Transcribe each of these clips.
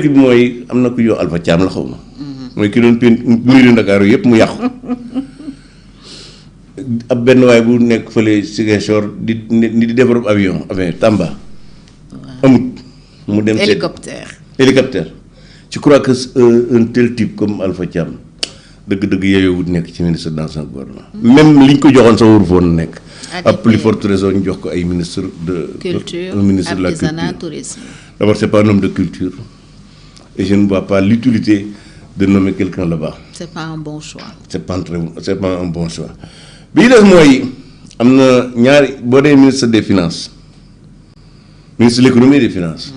bi mooy am na ku yow Alpha Thiam la xaw ma. mooy ki doon peen mairie Ndakaaru yëpp mu yàqu. ab benn waay bu nekk fële Ziguinchor di defar avion Tamba. amut mu dem hélicoptère. je crois que un tel type comme Alpha Thiam dëgg-dëgg yooyu wut nekk ci ministre dans son gouvernement. même liñ ko joxoon sa waru foon nekk. à plus forte raison ñu jox ko ay ministre de. culture ministre de la artisanat culture. tourisme. D'abord c'est pas un homme de culture et je ne vois pas l'utilité de nommer quelqu'un là-bas. C'est pas un bon choix. C'est pas un bon choix. Bi des mooy am na ñaari boo dee ministre des finances ministre de l'économie et des finances.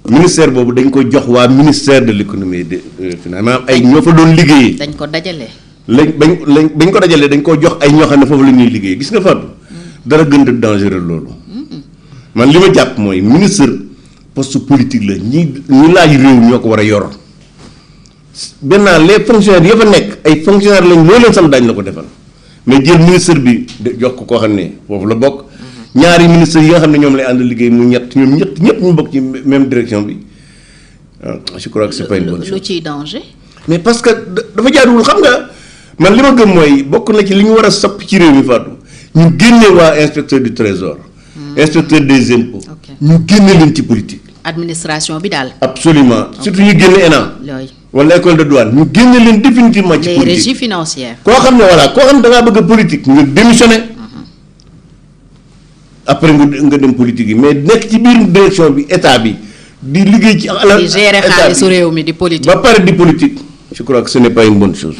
ministère boobu dañ ko jox waa ministère de l'économie et des finances maanaam ay ñoo fa doon liggéeyee. dañ ko dajale. bañ ko dajalee dañ koo jox ay ñoo xam ne foofu la ñuy liggéey gis nga Fatou. dara gën a dangereux loolu. man li ma jàpp mooy ministre poste politique la ñi laaj réew ñoo ko war a yor. maintenant les fonctionnaires ya fa nekk ay fonctionnaires lañ loo leen sam daañu la ko defal mais jël ministre bi jox ko koo xam ne foofu la bokk. ñaari ministre yi nga xam ne ñoom lay ànd liggéey mu ñett ñëpp ñu bokk ci même direction bi je crois que c'est pas une bonne chose. lu ciy danger. mais parce que dafa jaaduwul xam nga man li ma gëm mooy bokk na ci li ñu war a sopp ci réew mi Fatou ñu génne waa inspecteur du trésor. inspecteur des impôts. ñu génne leen ci politique. administration bi daal. absolument surtout ñu génne ENA. wala école de douane ñu génne leen définitivement ci politique. les régies financières. koo xam ne voilà koo xam ne da ngaa bëgg a politique nga démissionné. après nga dem politique yi mais nekk ci biir direction bi état bi di liggéey ci. di gérer xaalisu réew mi di politique. ba pare di politique je crois que ce n'est pas une bonne chose.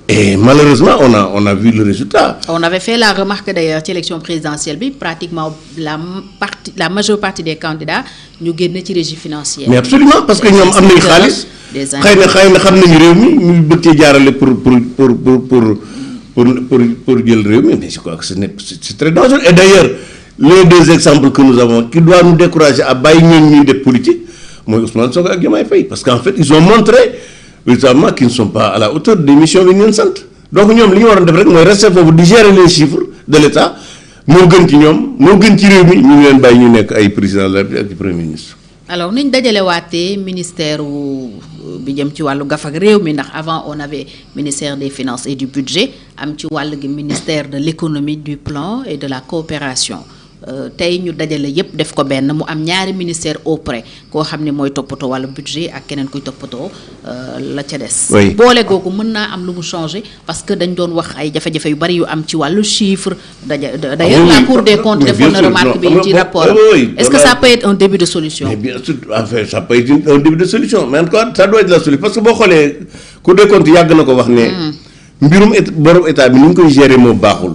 Et malheureusement on a vu le résultat. On avait fait la remarque d'ailleurs ci élection présidentielle bi pratiquement la majeure partie des candidats ñu génn ci régie financière. mais absolument parce que ñoom am nañu xaalis. xëy na xam nañu réew mi ñu bëgg cee jaarale pour jël réew mi mais je crois que c'est très dangereux et d'ailleurs les deux exemples que nous avons qui doivent nous décourager à bàyyi ñoom ñuy def politique mooy Ousmane Sonko ak Diomaye Faye parce qu'en fait ils ont montré véritablement qu'ils ne sont pas à la hauteur des missions bi ñu leen sant donc ñoom li ñu waroon def rek mooy rester foofu di gérer les chiffres de l'État moo gën ci ñoom moo gën ci réew mi ñu ngi leen bàyyi ñu nekk ay président de la République ak premier ministre. alors niñ dajalewaatee ministère bi jëm ci wàllu gaf ak réew mi ndax avant on avait ministère des finances et du budget am ci wàll gi ministère de l'économie du plan et de la coopération tey ñu dajale yépp def ko benn mu am ñaari ministère auprès koo xam ne mooy toppatoo wàllu budget ak keneen kuy toppatoo la ca des. boole googu mën naa am lu mu changer parce que dañ doon wax ay jafe-jafe yu bari yu am ci wàllu chiffre d'ailleurs la Cour des comptes defoon na remarque bi ci rapport est-ce que ça peut être un début de solution. mais bien sûr en fait ça peut être un début de solution mais en tout cas ça doit être la solution parce que boo xoolee Cour des comptes yàgg na ko wax ne. mbirum borom état bi ni ñu koy gérer moo baaxul.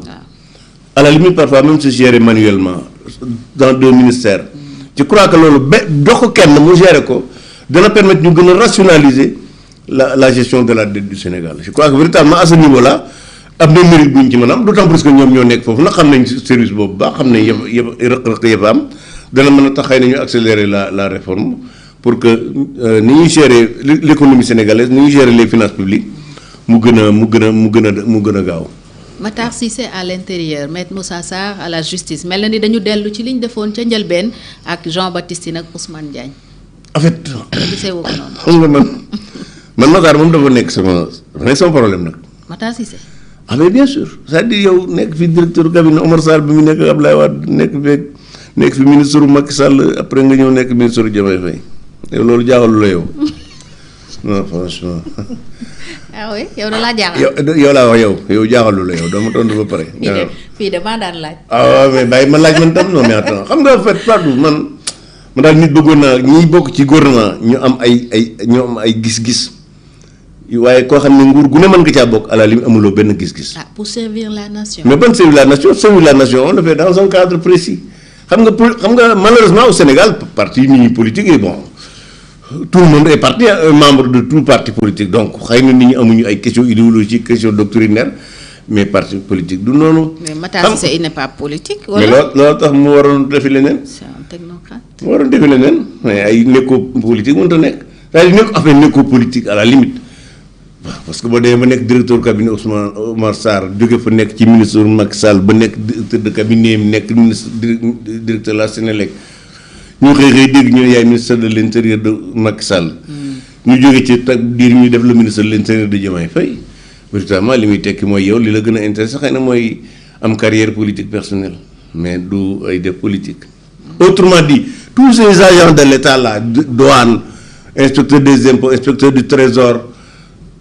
à la limite parfois même se gérer manuellement dans deux ministères. je crois que loolu dox ko kenn mu gérer ko dana permettre ñu gën a rationaliser la gestion de la dette du Sénégal je crois que véritablement à ce niveau là am na mérite bu ñu ci mën a am d'autant plus que ñoom ñoo nekk foofu nag xam nañ service boobu baax xam nañ yëpp rëq-rëq yëpp am dana mën a tax xëy na ñu accélérer la réforme pour que ni ñuy gérer l'économie sénégalaise ni ñuy gérer les finances publiques mu gën a gaaw. Matar Cissé à l'intérieur Maître Moussa Sarr à la justice mel na ni dañu dellu ci liñ defoon ca njëlbeen ak Jean-Baptiste Tine ak Ousmane Diagne. en fait. gisee woo ko noonu. xam nga man Matar moom dafa nekk sama problème nag. Matar Cissé. ah mais bien sûr c'est-à-dire yow nekk fi directeur cabinet Omar Sarr bi mu nekk Abdoulaye Wade nekk fi ministre Macky Sall après nga ñëw nekk ministre Diomaye Faye yow loolu jaaxalu la yow non franchement. ah oui yow da laa jaaxal. yow laa wax yow jaaxalu la yow dama tontu ba pare. fii de maa daan laaj. ah mais bàyyi ma laaj man tam non mais attends xam nga en fait Fatou man daal nit bëggoon naa ñiy bokk ci gouvernement ñu am ay gis-gis waaye koo xam ne nguur gu ne mën nga caa bokk à la limite amuloo benn gis-gis. ah pour servir la nation. mais ban servir la nation on le fait dans un cadre précis xam nga malheureusement au Sénégal parti ni politique est bon. tout le monde est membre de tout parti politique donc xëy na nit ñi amuñu ay questions idéologiques questions doctrinaires mais parti politique du noonu. mais Matar Cissé il n'est pas politique. wala mais loolu tax mu waroon defi leneen. c'est un technocrate. mu waroon defi leneen mais ay nekkoo politique mënut a nekk c'est-à-dire nekkoo politique à la limite waaw parce que boo demee ba nekk directeur cabinet Omar Sarr jóge fa nekk ci ministre Macky Sall ba nekk directeur de cabinet nekk ministre directeur la Sénélec. ñu xëy dégg ñu ne yaay ministre de l'intérieur de Macky Sall. ñu jóge ci diir ñu def le ministre de l'intérieur de Diomaye Faye véritablement li muy tekki mooy yow li la gën a intéressé xëy na mooy am carrière politique personnelle mais du ay def politique. Autrement dit tous ces agents de l'État là douane inspecteur des impôts inspecteur du trésor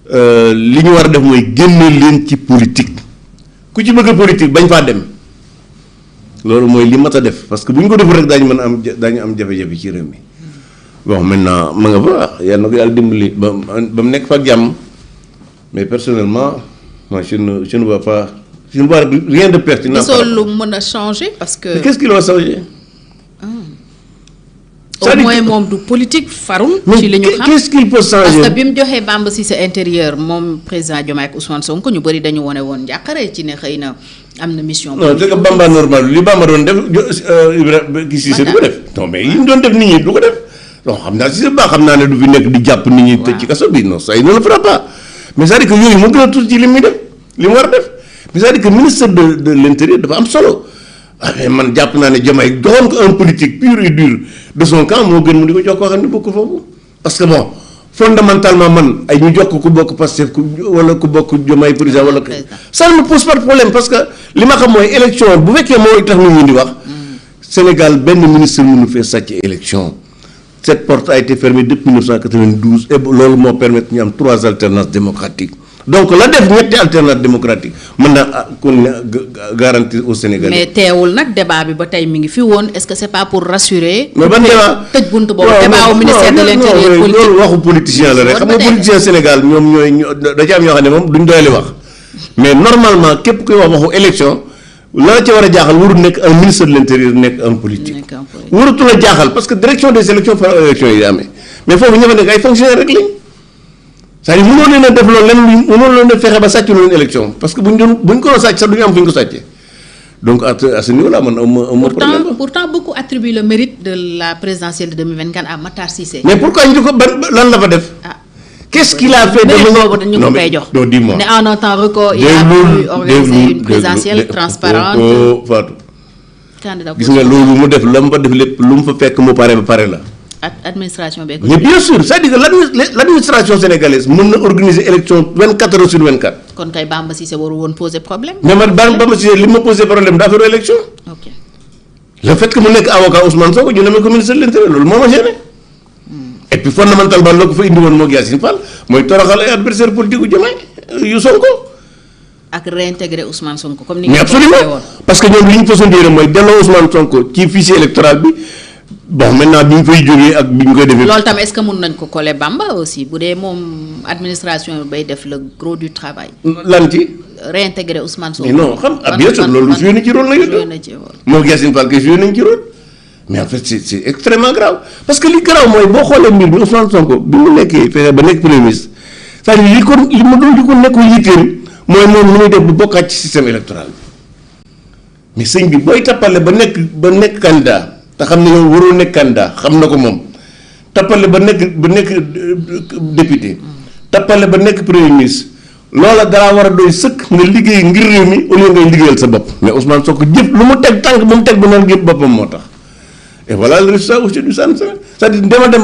li ñu war a def mooy génne leen ci politique ku ci bëgg politique bañ faa dem loolu mooy li mat a def parce que bu ñu ko deful rek daañu am jafe-jafe ci réew mi. Bon, maintenant, il y a dimbali ba mu nekk fa ak jàmm mais personnellement moi je ne vois pas je ne vois rien de pertinent. gisoo lu mën a changer parce que. Mais qu'est-ce qui va changer? Au moins moom du politique farul. ci li ñu xam qu'est-ce qu'il peut changer? parce que bi mu joxee Bamba Cissé intérieur moom président Diomaye ak Ousmane Sonko ñu bëri dañu wone woon njàqare ci ne xëy na am na mission. non c'est que Bamba normal li Bamba doon def Ibrahima kii Cissé du ko def. non mais yi mu doon def nit ñi du ko def. non xam naa si sa baax xam naa ne du fi nekk di jàpp nit ñi tëj ci kaso bi non ça il ne le fera pas mais c'est-à-dire que yooyu moo gën a tuuti ci li muy def li mu war a def mais c'est-à-dire que ministre de l'intérieur dafa am solo mais man jàpp naa ne Diomaye joxoon ko un politique pur et dur de son camp moo gën mu di ko jox koo xam ne bokkul foofu parce que bon fondamentalement man ay ñu jox ko ku bokk Pastef wala ku bokk Diomaye président wala ça ne me pose pas de problème parce que li ma xam mooy élection bu fekkee moo tax nit ñi di wax Sénégal benn ministre mënu fee sàcc élection. Cette porte a été fermée depuis 1992 et loolu moo permettre ñu am 3 alternances démocratiques donc la def ñetti alternance démocratique mën naa kon garantir au Sénégal. mais teewul nag débat bi ba tey mi ngi fi woon est-ce que c'est pas pour rassurer. mais ban débat tëj buntu boobu débat au ministère de l'intérieur politique loolu waxu politicien la rek xam nga politicien Sénégal ñoom da ci am ñoo xam ne moom duñ doyali wax mais normalement képp kuy wax waxu élection. la ca war a jaaxal warul nekk un ministre de l'intérieur nekk un politique warutu la jaaxal parce que direction des élections fa élections yi amee mais foofu ña fa nekk ay fonctionnaires rek lañ c'est-à-dire mënoo leen a def loolu lenn mënoo leen a fexe ba sàcc loolu élection parce que buñ ko doon sàcc sax du ñu am fu ñu ko sàccee donc à ce niveau là man am problème. Pourtant beaucoup attribuent le mérite de la présidentielle de 2024 à Matar Cissé. mais pourquoi ñu ko lan la fa def. Qu'est-ce qu'il a fait de non mais dis-moi. En un temps record, il a pu organiser une présidentielle transparente. Fatou. Gis nga loolu mu def la mu fa def lépp lu mu fa fekk mu pare ba pare la. Administration beeg. Mais bien sûr, c'est-à-dire que l'administration sénégalaise mën na organiser élection 24 heures sur 24. kon kay Bamba Cissé waru woon poser problème. mais man Bamba Cissé li ma posé problème d'affaire élection. ok le fait que mu nekk avocat Ousmane Sonko ñu nommé ko ministre de l'Intérieur loolu moo ma gêné. et puis fondamentalement la ko fa indi woon moo Yacine Fall mooy toroxal ay adversaire politique gu Diomaye yu Sonko. ak réintégrer Ousmane Sonko comme ni mais absolument parce que ñoom li ñu façon dire mooy delloo Ousmane Sonko ci fichier électoral bi bon maintenant bi ñu fay jógee ak bi ñu koy defee. loolu tam est-ce que mun nañ ko coller Bamba aussi bu dee moom administration bay def le gros du travail. lan ci. réintégrer Ousmane Sonko. mais non xam bien sûr loolu joué na ci rôle la yu moo Yacine Fall kay joué nañ ci rôle mais en fait c'est extrêmement grave parce que li grave mooy boo xoolee mbir mi Ousmane Sonko bi mu nekkee fexe ba nekk premier ministre c'est-à-dire li mu doon di ko nekkul yitteem mooy moom lu muy def bu bokkaat ci système électoral bi mais sëñ bi booy tappale ba nekk candidat te xam ne yow waroo nekk candidat xam na ko moom tappale ba nekk député tappale ba nekk premier ministre loola dalaa war a doy sëkk nga liggéey ngir réew mi au lieu ngay liggéeyal sa bopp mais Ousmane Sonko jëf lu mu teg tànk ba mu teg ba noonu yëpp boppam moo tax et voilà le résultat aujourd'hui du Sénégal c'est-à-dire dema dem ba